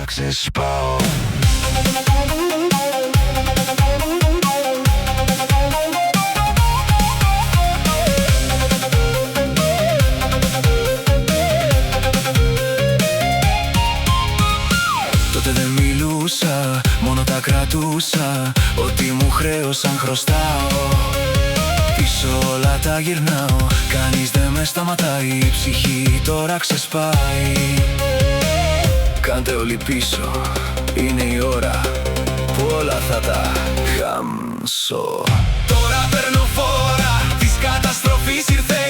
ξεσπάω. Τότε δεν μιλούσα, μόνο τα κρατούσα. Ό,τι μου χρέωσαν χρωστάω. Πίσω όλα τα γυρνάω, κανείς δεν με σταματάει. Η ψυχή τώρα ξεσπάει. Κάντε όλοι πίσω, είναι η ώρα που όλα θα τα χαμσώ. Τώρα παίρνω φόρα, της καταστροφής ήρθε